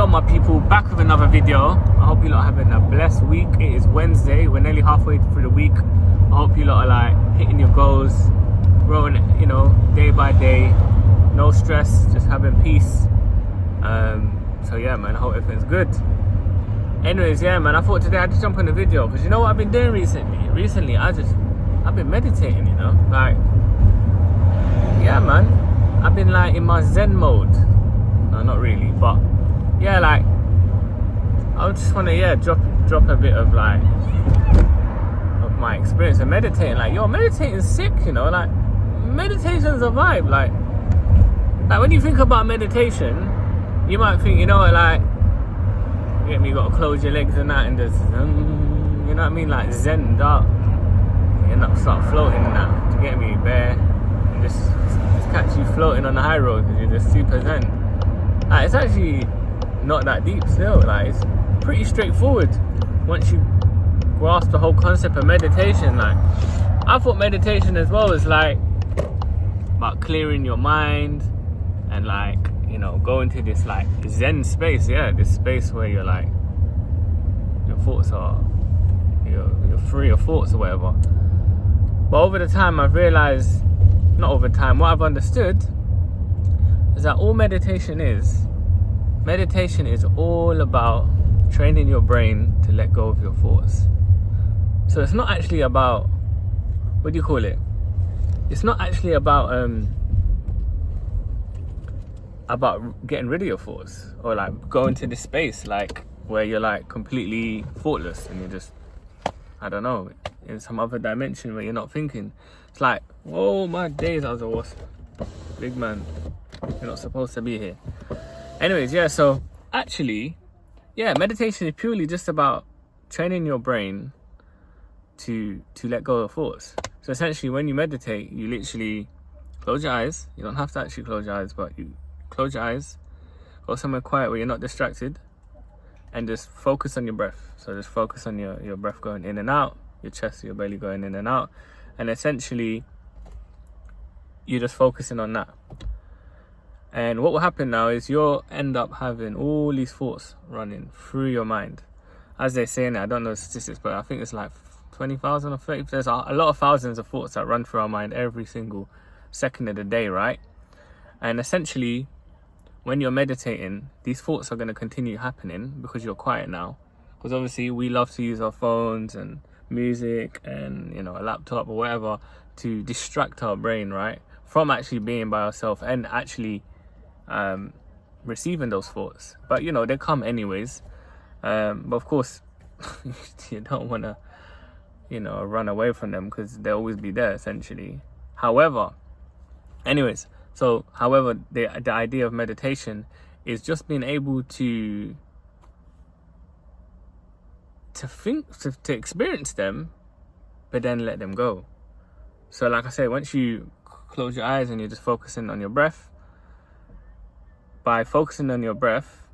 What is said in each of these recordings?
Hello my people, back with another video. I hope you lot are having a blessed week. It is Wednesday, we're nearly halfway through the week. I hope you lot are like hitting your goals, growing, you know, day by day. No stress, just having peace. So yeah man, I hope everything's good. Anyways, yeah man, I thought today I'd just jump on the video because you know what I've been doing recently? Recently I've been meditating, you know, like, yeah man, I've been like in my Zen mode. No, not really, but yeah, like I just want to drop a bit of like of my experience of meditating. Like, yo, meditating is sick, you know, like meditation's a vibe. Like when you think about meditation, you might think, you know what, like, you get me, you gotta close your legs and that and just you know what I mean, like zen up. You end up start floating and that, you get me, bare, and just catch you floating on the high road because you're just super zen. Like, it's actually not that deep still. Like, it's pretty straightforward once you grasp the whole concept of meditation. Like, I thought meditation as well is like about clearing your mind and like, you know, go into this like zen space. Yeah, this space where you're like, your thoughts are, you're free of thoughts or whatever. But over the time I've realized, not over time, what I've understood is that all meditation is all about training your brain to let go of your thoughts. So it's not actually about, what do you call it? It's not actually about getting rid of your thoughts or like going to this space like where you're like completely thoughtless and you're just, I don't know, in some other dimension where you're not thinking. It's like, whoa, my days, I was a wasp. Big man, you're not supposed to be here. Anyways, yeah, so actually, yeah, meditation is purely just about training your brain to let go of thoughts. So essentially, when you meditate, you literally close your eyes. You don't have to actually close your eyes, but you close your eyes, go somewhere quiet where you're not distracted, and just focus on your breath. So just focus on your breath going in and out, your chest, your belly going in and out, and essentially you're just focusing on that. And what will happen now is you'll end up having all these thoughts running through your mind. As they say, and I don't know the statistics, but I think it's like 20,000 or 30. There's a lot of thousands of thoughts that run through our mind every single second of the day, right? And essentially, when you're meditating, these thoughts are going to continue happening because you're quiet now. Because obviously we love to use our phones and music and, you know, a laptop or whatever to distract our brain, right, from actually being by ourselves and actually receiving those thoughts. But you know, they come anyways. But of course, you don't want to, you know, run away from them because they'll always be there essentially. However, the idea of meditation is just being able to think, to experience them, but then let them go. So like I say, once you close your eyes and you're just focusing on your breath, by focusing on your breath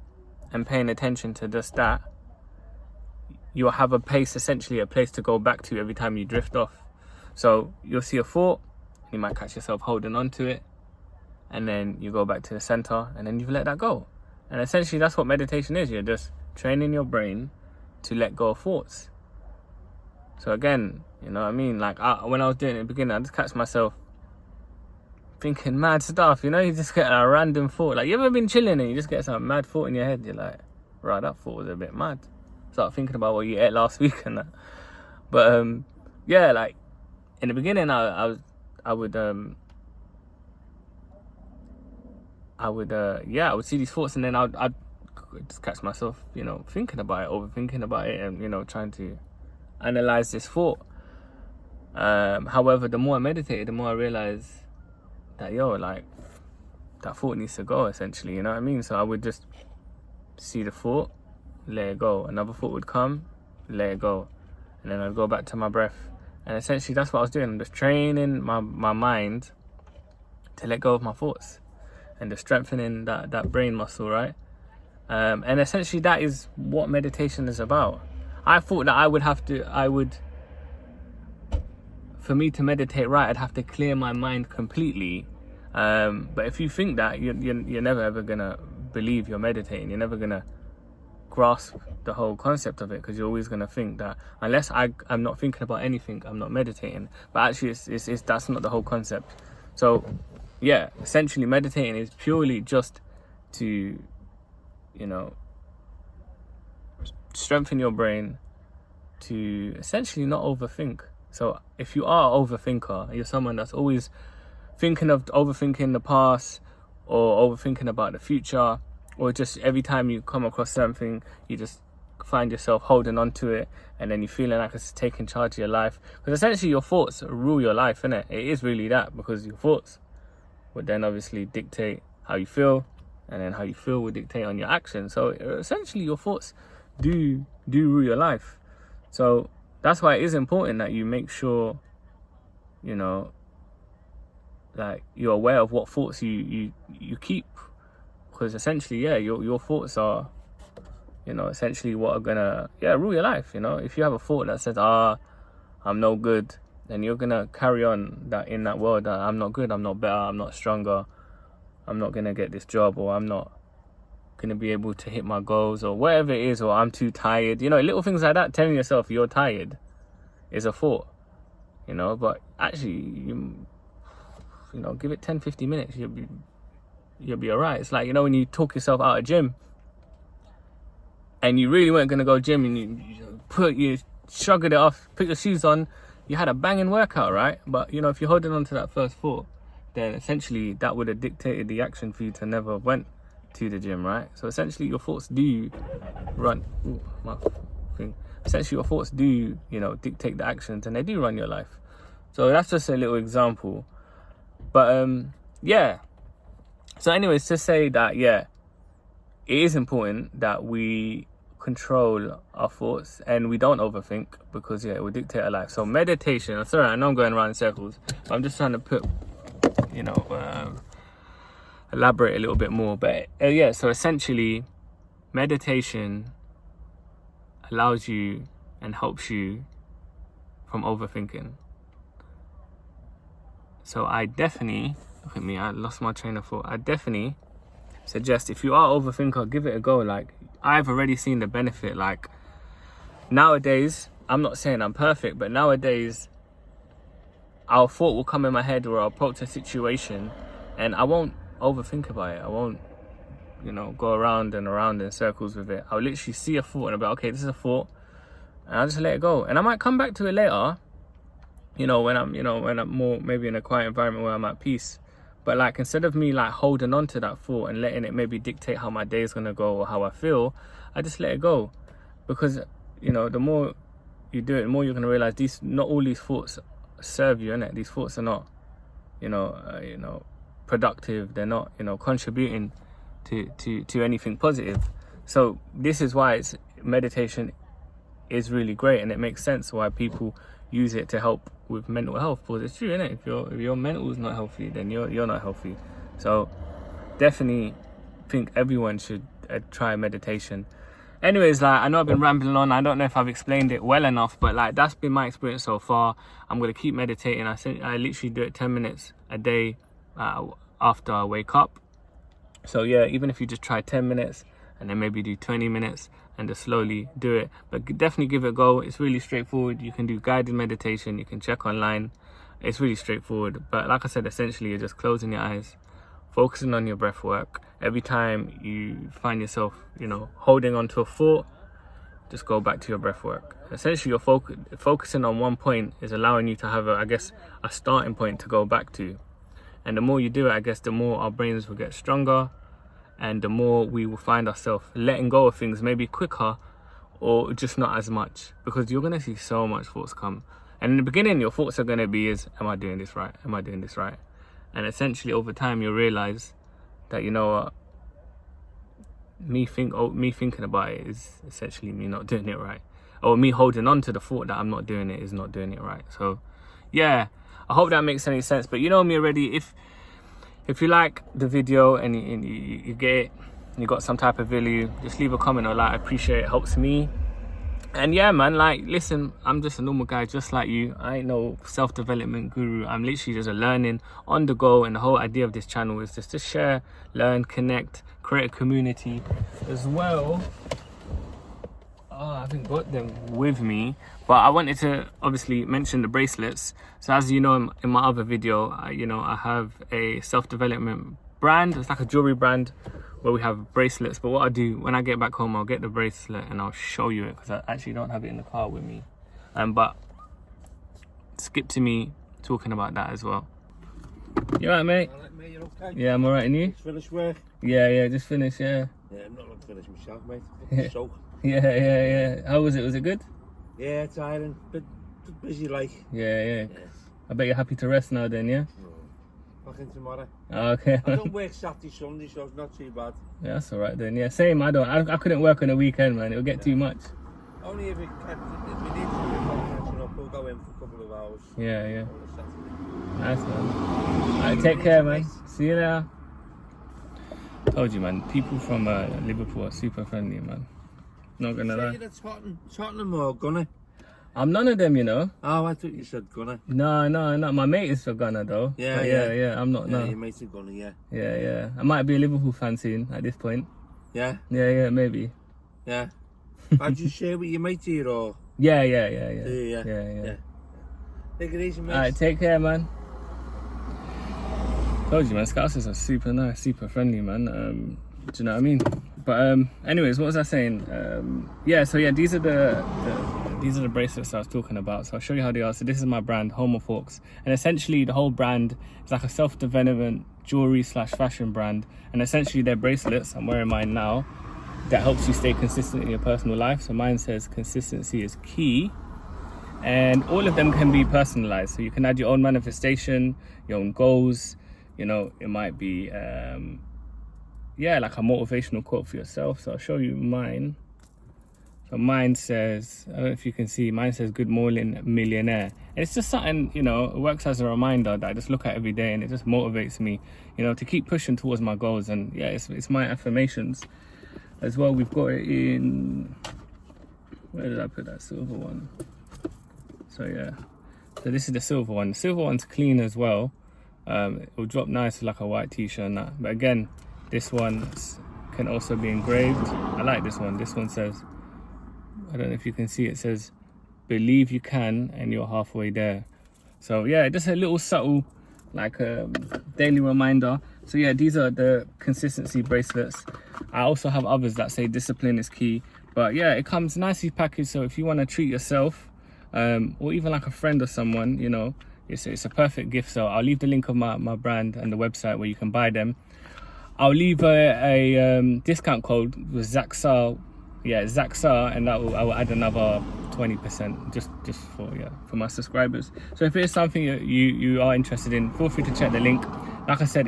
and paying attention to just that, you'll have a place to go back to every time you drift off. So you'll see a thought, you might catch yourself holding on to it, and then you go back to the center and then you let that go. And essentially that's what meditation is. You're just training your brain to let go of thoughts. So again, you know what I mean, like when I was doing it in the beginning, I just catch myself thinking mad stuff, you know. You just get a random thought. Like, you ever been chilling and you just get some mad thought in your head, you're like, right, that thought was a bit mad. Start thinking about what you ate last week and that. But yeah, like in the beginning I would see these thoughts and then I'd just catch myself, you know, thinking about it, overthinking about it, and, you know, trying to analyze this thought. However, the more I meditated, the more I realized that, yo, like, that thought needs to go, essentially, you know what I mean? So I would just see the thought, let it go. Another thought would come, let it go. And then I'd go back to my breath. And essentially that's what I was doing. I'm just training my mind to let go of my thoughts and just strengthening that brain muscle, right? And essentially that is what meditation is about. I thought that for me to meditate right, I'd have to clear my mind completely. But if you think that, you're never ever gonna believe you're meditating. You're never gonna grasp the whole concept of it, because you're always going to think that unless I'm not thinking about anything, I'm not meditating. But actually it's that's not the whole concept. So yeah, essentially meditating is purely just to, you know, strengthen your brain to essentially not overthink. So if you are an overthinker, you're someone that's always overthinking the past or overthinking about the future, or just every time you come across something, you just find yourself holding on to it, and then you're feeling like it's taking charge of your life. Because essentially your thoughts rule your life, innit? It is really that, because your thoughts would then obviously dictate how you feel, and then how you feel would dictate on your actions. So essentially your thoughts do rule your life. So that's why it is important that you make sure, you know, like you're aware of what thoughts you keep, because essentially, yeah, your thoughts are, you know, essentially what are gonna rule your life. You know, if you have a thought that says I'm no good, then you're gonna carry on that in that world, that I'm not good, I'm not better, I'm not stronger, I'm not gonna get this job, or I'm not gonna be able to hit my goals, or whatever it is, or I'm too tired. You know, little things like that. Telling yourself you're tired is a thought, you know, but actually you know, give it 10-15 minutes, you'll be all right. It's like, you know, when you talk yourself out of gym and you really weren't going to go gym, and you shrugged it off, put your shoes on, you had a banging workout, right? But, you know, if you're holding on to that first thought, then essentially that would have dictated the action for you to never went to the gym, right? So essentially your thoughts do run, essentially your thoughts do, you know, dictate the actions, and they do run your life. So that's just a little example. But yeah, so anyways, to say that, yeah, it is important that we control our thoughts and we don't overthink, because yeah, it will dictate our life. So meditation, I'm sorry, I know I'm going around in circles, but I'm just trying to put, you know, elaborate a little bit more. But yeah, so essentially meditation allows you and helps you from overthinking. So I definitely, look at me, I lost my train of thought. I definitely suggest, if you are an overthinker, give it a go. Like, I've already seen the benefit. Like, nowadays, I'm not saying I'm perfect, but nowadays, our thought will come in my head, or I'll approach a situation and I won't overthink about it. I won't, you know, go around and around in circles with it. I'll literally see a thought and I'll be like, okay, this is a thought, and I'll just let it go. And I might come back to it later, you know, when I'm more maybe in a quiet environment where I'm at peace. But like, instead of me like holding on to that thought and letting it maybe dictate how my day is gonna go or how I feel, I just let it go. Because, you know, the more you do it, the more you're gonna realize not all these thoughts serve you, innit? These thoughts are not, you know, productive. They're not, you know, contributing to anything positive. So this is why meditation is really great, and it makes sense why people use it to help with mental health. Because it's true, innit? If your mental is not healthy, then you're not healthy. So definitely think everyone should try meditation. Anyways, like, I know I've been rambling on. I don't know if I've explained it well enough, but like, that's been my experience so far. I'm gonna keep meditating. I literally do it 10 minutes a day after I wake up. So yeah, even if you just try 10 minutes and then maybe do 20 minutes and just slowly do it, but definitely give it a go. It's really straightforward. You can do guided meditation, you can check online. It's really straightforward. But like I said, essentially you're just closing your eyes, focusing on your breath work. Every time you find yourself, you know, holding on to a thought, just go back to your breath work. Essentially you're focusing on one point is allowing you to have a starting point to go back to. And the more you do it, I guess the more our brains will get stronger, and the more we will find ourselves letting go of things maybe quicker, or just not as much, because you're going to see so much thoughts come. And in the beginning, your thoughts are going to be am I doing this right? Am I doing this right? And essentially over time, you'll realize that, you know what, me thinking about it is essentially me not doing it right. Or me holding on to the thought that I'm not doing it is not doing it right. So yeah, I hope that makes any sense. But you know me already, if you like the video and you get it, you got some type of value, just leave a comment or like. I appreciate it, helps me. And yeah, man, like, listen, I'm just a normal guy just like you. I ain't no self-development guru. I'm literally just a learning on the go, and the whole idea of this channel is just to share, learn, connect, create a community as well I haven't got them with me, but I wanted to obviously mention the bracelets. So as you know, in my other video, I have a self-development brand. It's like a jewelry brand where we have bracelets. But what I do when I get back home, I'll get the bracelet and I'll show you it, because I actually don't have it in the car with me. But skip to me talking about that as well. You alright, mate? Alright, mate, you're okay? Yeah, I'm alright, and you? Just finished work? Yeah, just finished, yeah. Yeah, I'm not long finished myself, mate. Soak. Yeah. How was it? Was it good? Yeah, tiring. Bit busy, like. Yeah. I bet you're happy to rest now then, yeah? Back in tomorrow. Okay. I don't work Saturday, Sunday, so it's not too bad. Yeah, that's alright then, yeah. Same, I couldn't work on the weekend, man. It'll get too much. Only if we need to catching up, we'll go in for a couple of hours. Yeah. Nice, man. Alright, take care, man. See you later. Told you, man. People from Liverpool are super friendly, man. Not gonna lie. Tottenham or Gunner? I'm none of them, you know. Oh, I thought you said Gunner. No. My mate is for Gunner, though. Yeah. I'm not. No. Your mate's a Gunner, yeah. Yeah. I might be a Liverpool fan soon at this point. Yeah. Yeah, maybe. Yeah. Did you share with your mate here or? Yeah. Yeah. Take it easy, mate. Alright, take care, man. Told you, man. Scousers are super nice, super friendly, man. Do you know what I mean? But anyways, what was I saying? These are the bracelets I was talking about. So I'll show you how they are. So this is my brand, Home of Hawks, and essentially the whole brand is like a self-development jewelry / fashion brand. And essentially they're bracelets. I'm wearing mine now. That helps you stay consistent in your personal life. So mine says consistency is key. And all of them can be personalized. So you can add your own manifestation, your own goals. You know, it might be, like a motivational quote for yourself. So I'll show you mine. So mine says, I don't know if you can see, mine says, "Good morning, millionaire." And it's just something, it works as a reminder that I just look at every day, and it just motivates me, to keep pushing towards my goals. And yeah, it's my affirmations as well. We've got it in, where did I put that silver one? So yeah, so this is the silver one. The silver one's clean as well. It will drop nice like a white t-shirt and that. But again, this one can also be engraved. I like this one. This one says, I don't know if you can see, it says, "Believe you can and you're halfway there." So yeah, just a little subtle like daily reminder. So yeah, these are the consistency bracelets. I also have others that say discipline is key. But yeah, it comes nicely packaged. So if you want to treat yourself, or even like a friend or someone, it's a perfect gift. So I'll leave the link of my brand and the website where you can buy them. I'll leave a discount code with ZAXAR, ZAXAR, and I will add another 20% just for my subscribers. So if it is something you are interested in, feel free to check the link. Like I said,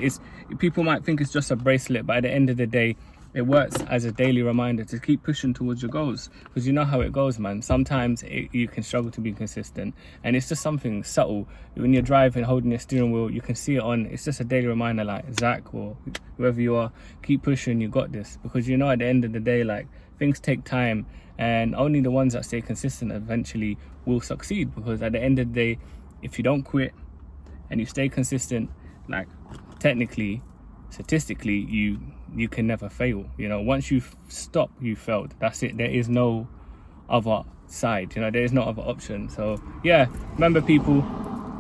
people might think it's just a bracelet, but at the end of the day, it works as a daily reminder to keep pushing towards your goals, because you know how it goes, man. Sometimes you can struggle to be consistent, and it's just something subtle. When you're driving, holding your steering wheel, you can see it on. It's just a daily reminder, like, Zach or whoever you are, keep pushing, you got this. Because at the end of the day, like, things take time, and only the ones that stay consistent eventually will succeed. Because at the end of the day, if you don't quit and you stay consistent, like, technically, statistically, you can never fail. Once you stop, you failed. That's it. There is no other side. There is no other option. So yeah, remember, people,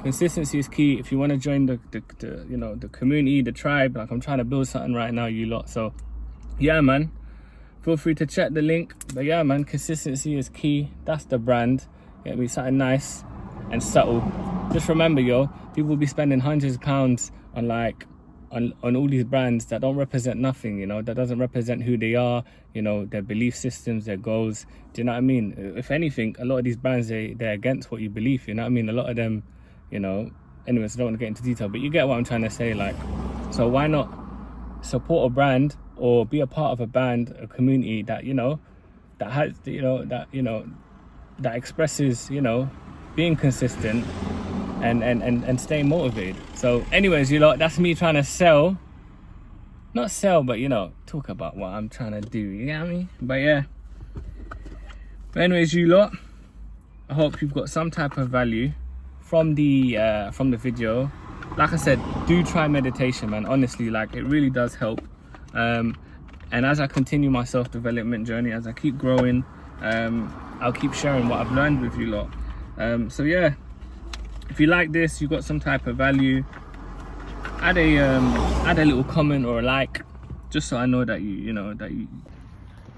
consistency is key. If you want to join the community, the tribe, like I'm trying to build something right now, you lot. So yeah, man, feel free to check the link. But yeah, man, consistency is key. That's the brand. It'll be something nice and subtle. Just remember, people will be spending hundreds of pounds on on all these brands that don't represent nothing, that doesn't represent who they are, their belief systems, their goals. Do you know what I mean? If anything, a lot of these brands, they're against what you believe, you know what I mean? A lot of them, anyways, I don't want to get into detail, but you get what I'm trying to say. Like, so why not support a brand or be a part of a band, a community that, that has, that expresses, being consistent and staying motivated. So anyways, that's me trying to not sell, but talk about what I'm trying to do, you get me? But yeah, but anyways, you lot, I hope you've got some type of value from the video. Like I said, do try meditation, man. Honestly, like, it really does help. And as I continue my self-development journey, as I keep growing, I'll keep sharing what I've learned with you lot. So yeah, if you like this, you got some type of value, add a little comment or a like, just so I know that you know that you.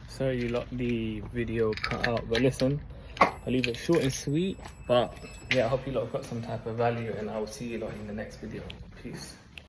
Sorry you lot the video cut out, but listen, I'll leave it short and sweet. But yeah, I hope you lot got some type of value, and I will see you lot in the next video. Peace.